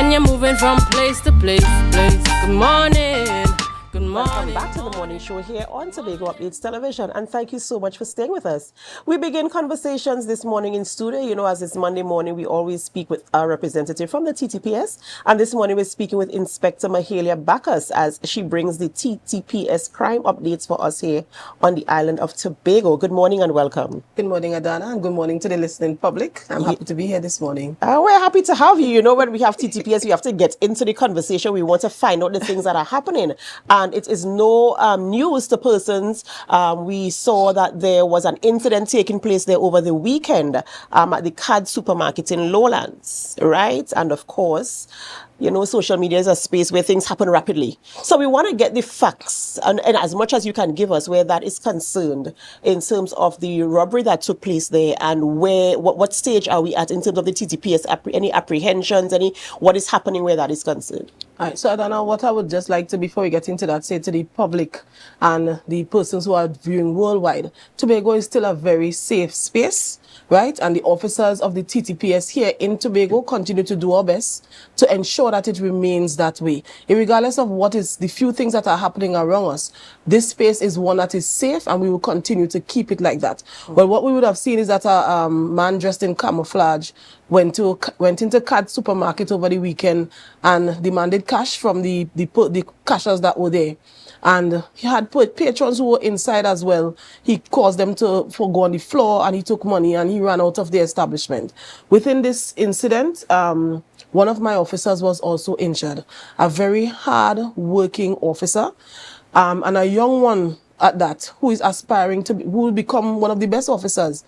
when you're moving from place to place. Good morning. Good morning. Welcome back to the morning show here on Tobago Updates Television, and thank you so much for staying with us. We begin conversations this morning in studio. You know, as it's Monday morning, we always speak with our representative from the T.T.P.S, and this morning we're speaking with Inspector Mahalia Bacchus as she brings the T.T.P.S crime updates for us here on the island of Tobago. Good morning and welcome. Good morning, Adanna, and good morning to the listening public. I'm happy to be here this morning. We're happy to have you. You know, when we have T.T.P.S, we have to get into the conversation. We want to find out the things that are happening. And it is no news to persons. We saw that there was an incident taking place there over the weekend at the CAD Supermarket in Lowlands, right? And of course, you know, social media is a space where things happen rapidly. So we want to get the facts and as much as you can give us where that is concerned in terms of the robbery that took place there, and what stage are we at in terms of the T.T.P.S, any apprehensions, what is happening where that is concerned. All right, so Adanna, what I would just like to, before we get into that, say to the public and the persons who are viewing worldwide, Tobago is still a very safe space, right? And the officers of the T.T.P.S here in Tobago continue to do our best to ensure that it remains that way. Regardless of what is the few things that are happening around us, this space is one that is safe, and we will continue to keep it like that. But what we would have seen is that a man dressed in camouflage went into CAD Supermarket over the weekend and demanded cash from the cashiers that were there. And he had patrons who were inside as well. He caused them to go on the floor, and he took money and he ran out of the establishment. Within this incident, one of my officers was also injured. A very hard-working officer, and a young one at that, who is aspiring to who will become one of the best officers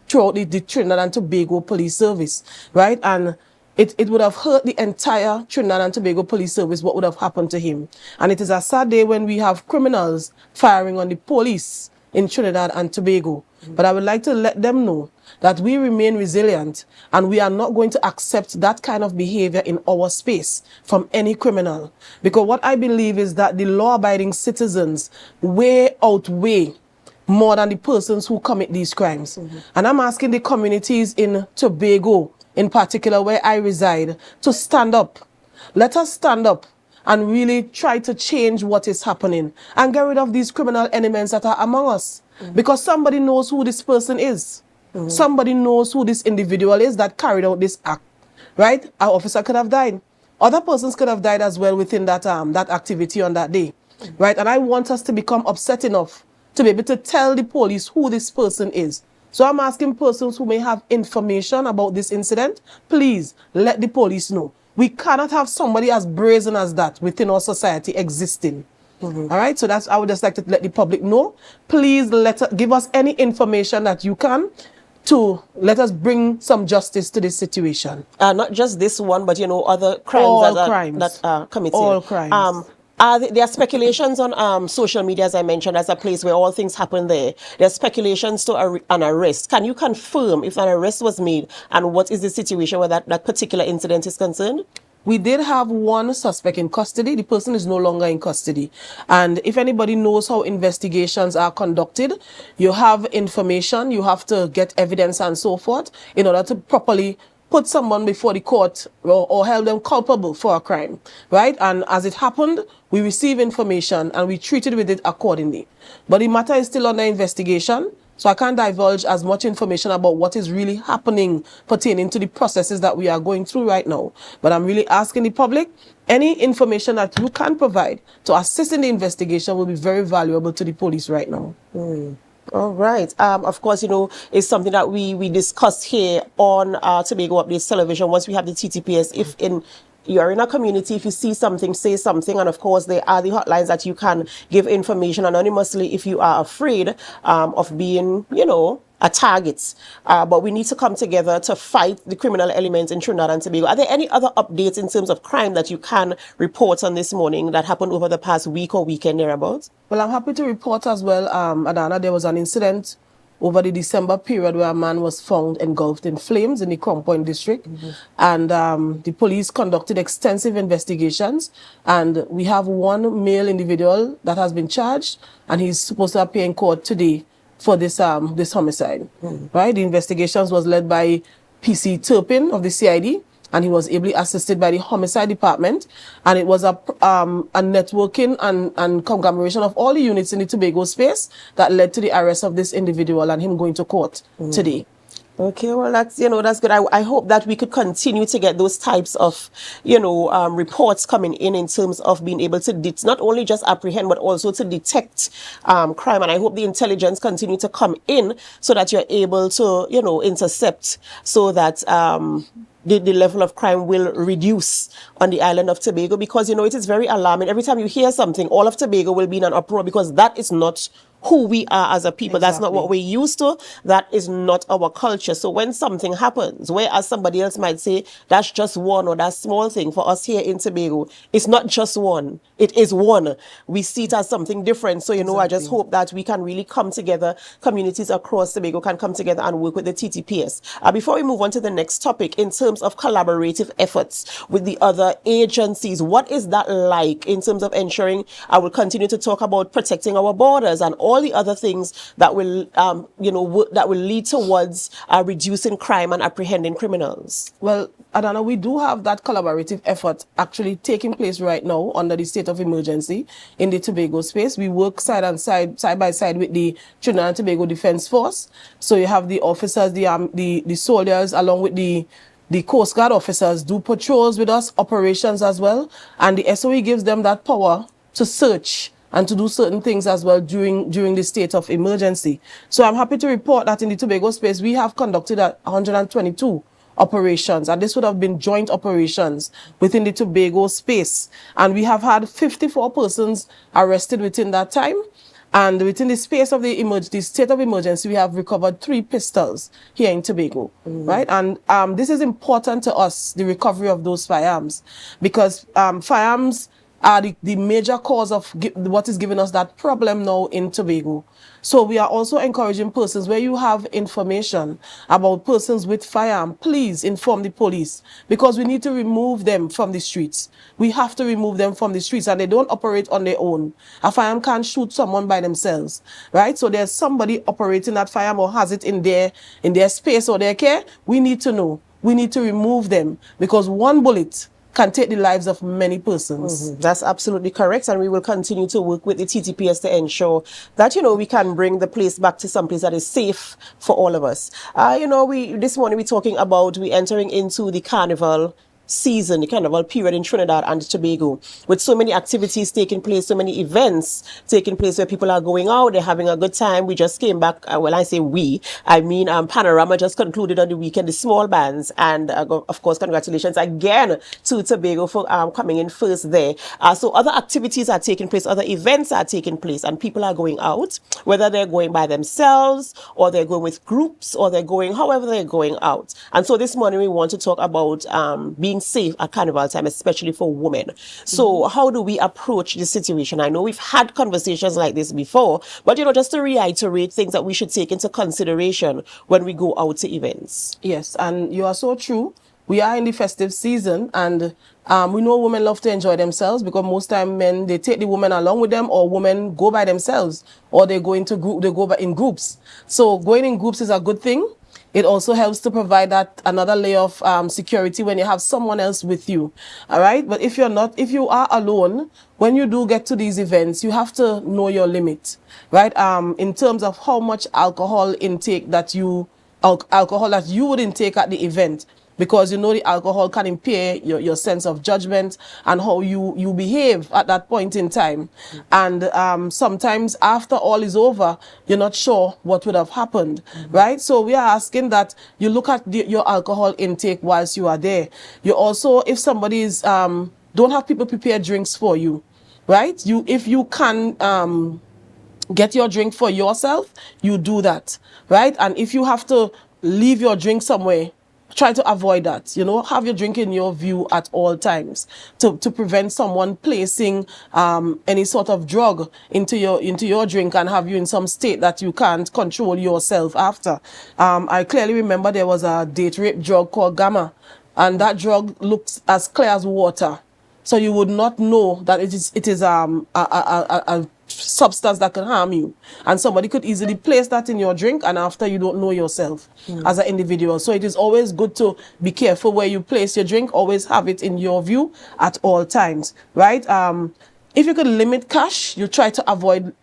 throughout the Trinidad and Tobago Police Service, right? And it would have hurt the entire Trinidad and Tobago Police Service what would have happened to him. And it is a sad day when we have criminals firing on the police in Trinidad and Tobago. But I would like to let them know that we remain resilient, and we are not going to accept that kind of behavior in our space from any criminal. Because what I believe is that the law-abiding citizens outweigh more than the persons who commit these crimes. And I'm asking the communities in Tobago, in particular where I reside, to stand up. Let us stand up and really try to change what is happening and get rid of these criminal elements that are among us. Because somebody knows who this person is. Somebody knows who this individual is that carried out this act, right? Our officer could have died. Other persons could have died as well within that activity on that day, right? And I want us to become upset enough to be able to tell the police who this person is. So I'm asking persons who may have information about this incident, please let the police know. We cannot have somebody as brazen as that within our society existing. All right, so I would just like to let the public know. Please give us any information that you can to let us bring some justice to this situation. Not just this one, but, you know, other crimes that are committed. All crimes. There are speculations on social media, as I mentioned, as a place where all things happen there. There are speculations to an arrest. Can you confirm if an arrest was made, and what is the situation where that particular incident is concerned? We did have one suspect in custody. The person is no longer in custody. And if anybody knows how investigations are conducted, you have information, you have to get evidence and so forth in order to properly put someone before the court or held them culpable for a crime, right? And as it happened, we received information and we treated with it accordingly. But the matter is still under investigation, so I can't divulge as much information about what is really happening pertaining to the processes that we are going through right now. But I'm really asking the public, any information that you can provide to assist in the investigation will be very valuable to the police right now. All right. Of course, you know, it's something that we discussed here on Tobago Updates Television. Once we have the T.T.P.S, if you're in a community, if you see something, say something. And of course, there are the hotlines that you can give information anonymously if you are afraid of being, you know, a target. But we need to come together to fight the criminal elements in Trinidad and Tobago. Are there any other updates in terms of crime that you can report on this morning that happened over the past week or weekend thereabouts? Well, I'm happy to report as well, Adanna, there was an incident over the December period where a man was found engulfed in flames in the Crown Point district. And the police conducted extensive investigations, and we have one male individual that has been charged, and he's supposed to appear in court today for this homicide. Right? The investigations was led by PC Turpin of the CID, and he was ably assisted by the Homicide Department, and it was a networking and conglomeration of all the units in the Tobago space that led to the arrest of this individual and him going to court today. Okay, well, that's, that's good. I hope that we could continue to get those types of, reports coming in terms of being able to not only just apprehend, but also to detect crime. And I hope the intelligence continue to come in so that you're able to, intercept so that the level of crime will reduce on the island of Tobago, because, it is very alarming. Every time you hear something, all of Tobago will be in an uproar, because that is not who we are as a people. Exactly. That's not what we're used to. That is not our culture. So when something happens, whereas somebody else might say that's just one or that small thing, for us here in Tobago, it's not just one. It is one. We see it as something different. So, I just hope that we can really come together. Communities across Tobago can come together and work with the T.T.P.S. Before we move on to the next topic, in terms of collaborative efforts with the other agencies, what is that like in terms of ensuring, I will continue to talk about protecting our borders and all the other things that will, that will lead towards reducing crime and apprehending criminals? Well, Adanna, we do have that collaborative effort actually taking place right now under the state of emergency in the Tobago space. We work side by side with the Trinidad and Tobago Defense Force. So you have the officers, the soldiers, along with the Coast Guard officers do patrols with us, operations as well. And the SOE gives them that power to search and to do certain things as well during the state of emergency. So I'm happy to report that in the Tobago space, we have conducted 122 operations, and this would have been joint operations within the Tobago space. And we have had 54 persons arrested within that time. And within the space of the state of emergency, we have recovered 3 pistols here in Tobago, right? And this is important to us, the recovery of those firearms, because firearms are the major cause of what is giving us that problem now in Tobago. So we are also encouraging persons, where you have information about persons with firearm, please inform the police, because we need to remove them from the streets. We have to remove them from the streets, and they don't operate on their own. A firearm can't shoot someone by themselves, right? So there's somebody operating that firearm or has it in their space or their care. We need to know. We need to remove them, because one bullet can take the lives of many persons. That's absolutely correct, and we will continue to work with the T.T.P.S. to ensure that, we can bring the place back to some place that is safe for all of us. This morning we're talking about we entering into the Carnival season, the Carnival period in Trinidad and Tobago, with so many activities taking place, so many events taking place where people are going out, they're having a good time. We just came back, well, I say we, I mean Panorama just concluded on the weekend, the small bands, and of course, congratulations again to Tobago for coming in first there. So other activities are taking place, other events are taking place, and people are going out, whether they're going by themselves, or they're going with groups, or they're going however they're going out. And so this morning we want to talk about being safe at Carnival time, especially for women. So how do we approach this situation? I know we've had conversations like this before, but just to reiterate things that we should take into consideration when we go out to events. Yes, and you are so true. We are in the festive season, and we know women love to enjoy themselves, because most time men, they take the women along with them, or women go by themselves, or they go in groups. So going in groups is a good thing. It also helps to provide that another layer of security when you have someone else with you. All right. But if you are alone, when you do get to these events, you have to know your limit, right? In terms of how much alcohol intake that you would intake at the event. Because the alcohol can impair your sense of judgment and how you behave at that point in time. And sometimes after all is over, you're not sure what would have happened, right? So we are asking that you look at your alcohol intake whilst you are there. You also, if somebody is, don't have people prepare drinks for you, right? If you can get your drink for yourself, you do that, right? And if you have to leave your drink somewhere, try to avoid that. Have your drink in your view at all times to prevent someone placing any sort of drug into your drink and have you in some state that you can't control yourself after. I clearly remember there was a date rape drug called Gamma, and that drug looks as clear as water. So you would not know that it is a substance that can harm you, and somebody could easily place that in your drink, and after you don't know yourself as an individual. So it is always good to be careful where you place your drink. Always have it in your view at all times, right? If you could limit cash, you try to avoid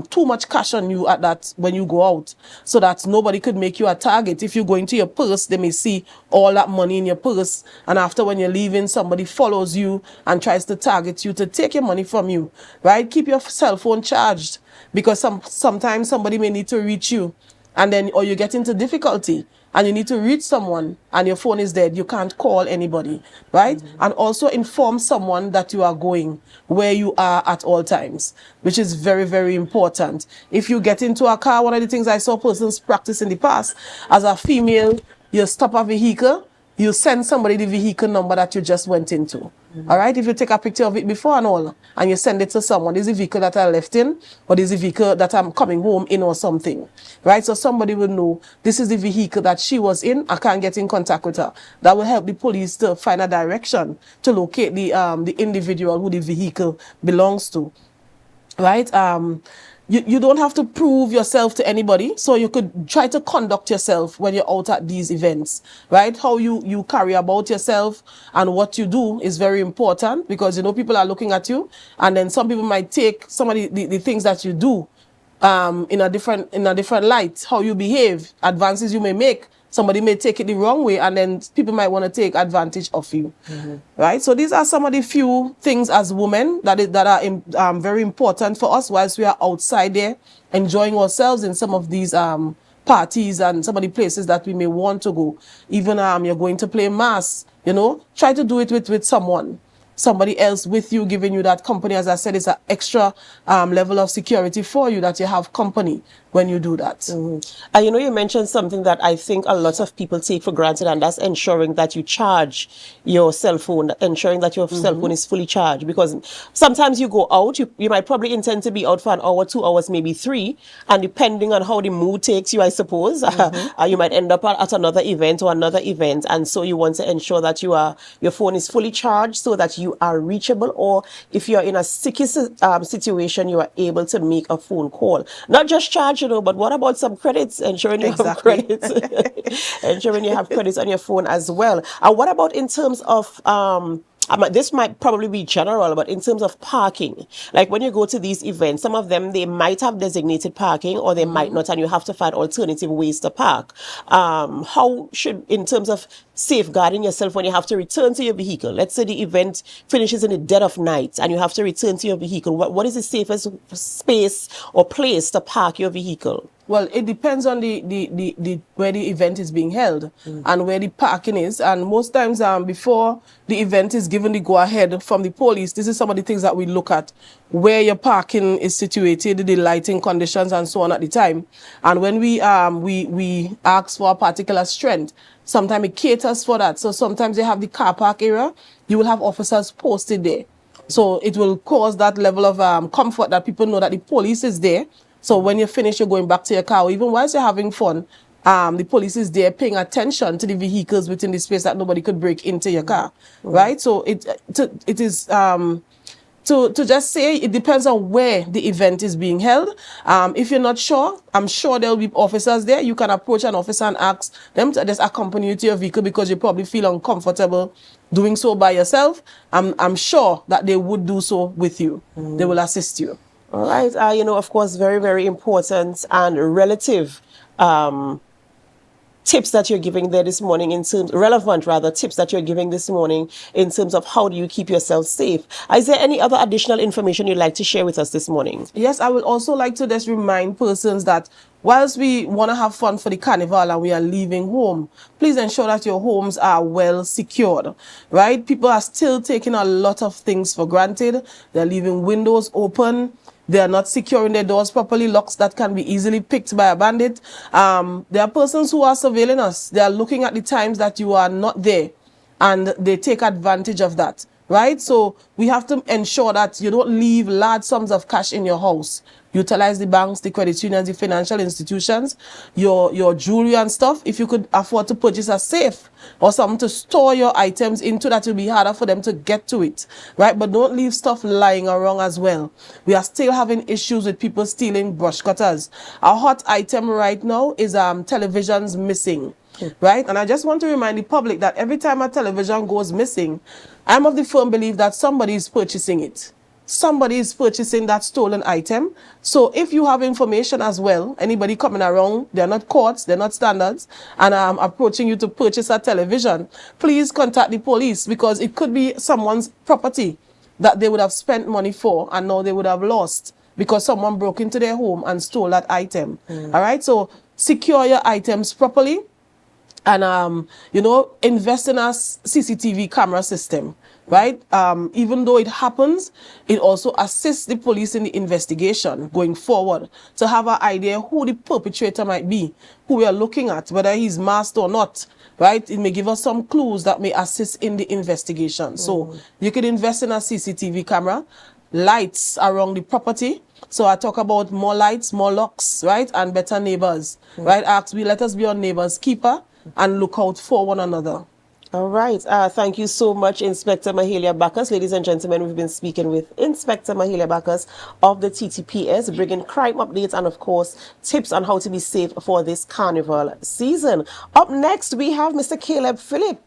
too much cash on you at that when you go out, so that nobody could make you a target. If you go into your purse, they may see all that money in your purse, and after when you're leaving, somebody follows you and tries to target you to take your money from you, right? Keep your cell phone charged, because sometimes somebody may need to reach you, and then or you get into difficulty and you need to reach someone and your phone is dead, you can't call anybody, right? And also inform someone that you are going, where you are at all times, which is very, very important. If you get into a car, one of the things I saw persons practice in the past, as a female, you stop a vehicle, you send somebody the vehicle number that you just went into. All right, if you take a picture of it before and all, and you send it to someone, this is the vehicle that I left in, or this is the vehicle that I'm coming home in, or something, right? So somebody will know this is the vehicle that she was in. I can't get in contact with her. That will help the police to find a direction to locate the individual who the vehicle belongs to, right? You don't have to prove yourself to anybody, so you could try to conduct yourself when you're out at these events, right? How you carry about yourself and what you do is very important, because, you know, people are looking at you, and then some people might take some of the things that you do in a different light. How you behave, advances you may make, somebody may take it the wrong way, and then people might want to take advantage of you, right? So these are some of the few things as women that are very important for us whilst we are outside there enjoying ourselves in some of these parties and some of the places that we may want to go. Even you're going to play mass, you know, try to do it with somebody else with you, giving you that company. As I said, it's an extra level of security for you, that you have company when you do that. And you know, you mentioned something that I think a lot of people take for granted, and that's ensuring that you charge your cell phone, ensuring that your cell phone is fully charged. Because sometimes you go out, you might probably intend to be out for an hour, 2 hours, maybe 3, and depending on how the mood takes you, I suppose, you might end up at another event or another event, and so you want to ensure that your phone is fully charged so that you are reachable, or if you're in a sticky situation, you are able to make a phone call. Not just charge, you know, but what about some credits? Ensuring you have credits, ensuring you have credits on your phone as well. And what about in terms of this might probably be general, but in terms of parking, like when you go to these events, some of them, they might have designated parking or they might not, and you have to find alternative ways to park. How should, in terms of safeguarding yourself when you have to return to your vehicle, let's say the event finishes in the dead of night and you have to return to your vehicle, what is the safest space or place to park your vehicle? Well, it depends on the where the event is being held and where the parking is. And most times before the event is given the go-ahead from the police, this is some of the things that we look at: where your parking is situated, the lighting conditions, and so on at the time. And when we ask for a particular strength, sometimes it caters for that. So sometimes they have the car park area, you will have officers posted there. So it will cause that level of comfort that people know that the police is there. So when you finish, you're going back to your car, or even whilst you're having fun, the police is there paying attention to the vehicles within the space that nobody could break into your car, right? So it is to just say it depends on where the event is being held. If you're not sure, I'm sure there'll be officers there. You can approach an officer and ask them to just accompany you to your vehicle, because you probably feel uncomfortable doing so by yourself. I'm sure that they would do so with you. They will assist you. All right. You know, of course, very, very important and relative tips that you're giving there this morning, in terms, relevant rather, tips that you're giving this morning in terms of how do you keep yourself safe. Is there any other additional information you'd like to share with us this morning? Yes, I would also like to just remind persons that whilst we want to have fun for the carnival and we are leaving home, please ensure that your homes are well secured, right? People are still taking a lot of things for granted. They're leaving windows open. They are not securing their doors properly, locks that can be easily picked by a bandit. There are persons who are surveilling us. They are looking at the times that you are not there, and they take advantage of that, right? So we have to ensure that you don't leave large sums of cash in your house. Utilize the banks, the credit unions, the financial institutions, your jewelry and stuff. If you could afford to purchase a safe or something to store your items into, that will be harder for them to get to it, right? But don't leave stuff lying around as well. We are still having issues with people stealing brush cutters. A hot item right now is televisions missing. Right? And I just want to remind the public that every time a television goes missing, I'm of the firm belief that somebody is purchasing it. Somebody is purchasing that stolen item. So if you have information as well, anybody coming around, they're not courts, they're not standards, and approaching you to purchase a television, please contact the police, because it could be someone's property that they would have spent money for and now they would have lost because someone broke into their home and stole that item. All right? So secure your items properly. And, you know, invest in a CCTV camera system, right? Even though it happens, it also assists the police in the investigation going forward to have an idea who the perpetrator might be, who we are looking at, whether he's masked or not, right? It may give us some clues that may assist in the investigation. So you can invest in a CCTV camera, lights around the property. So I talk about more lights, more locks, right? And better neighbors, right? Let us be our neighbors' keeper and look out for one another. All right. Thank you so much, Inspector Mahalia Bacchus. Ladies and gentlemen, we've been speaking with Inspector Mahalia Bacchus of the T.T.P.S, bringing crime updates and, of course, tips on how to be safe for this carnival season. Up next, we have Mr. Caleb Philip,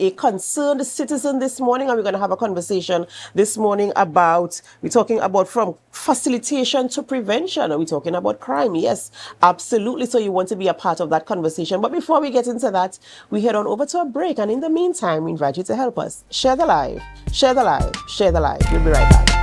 a concerned citizen this morning, and we're going to have a conversation this morning about, we're talking about from facilitation to prevention. Are we talking about crime? Yes, absolutely. So you want to be a part of that conversation. But before we get into that, we head on over to a break. And in the meantime, we invite you to help us. Share the live, share the live, share the live. We'll be right back.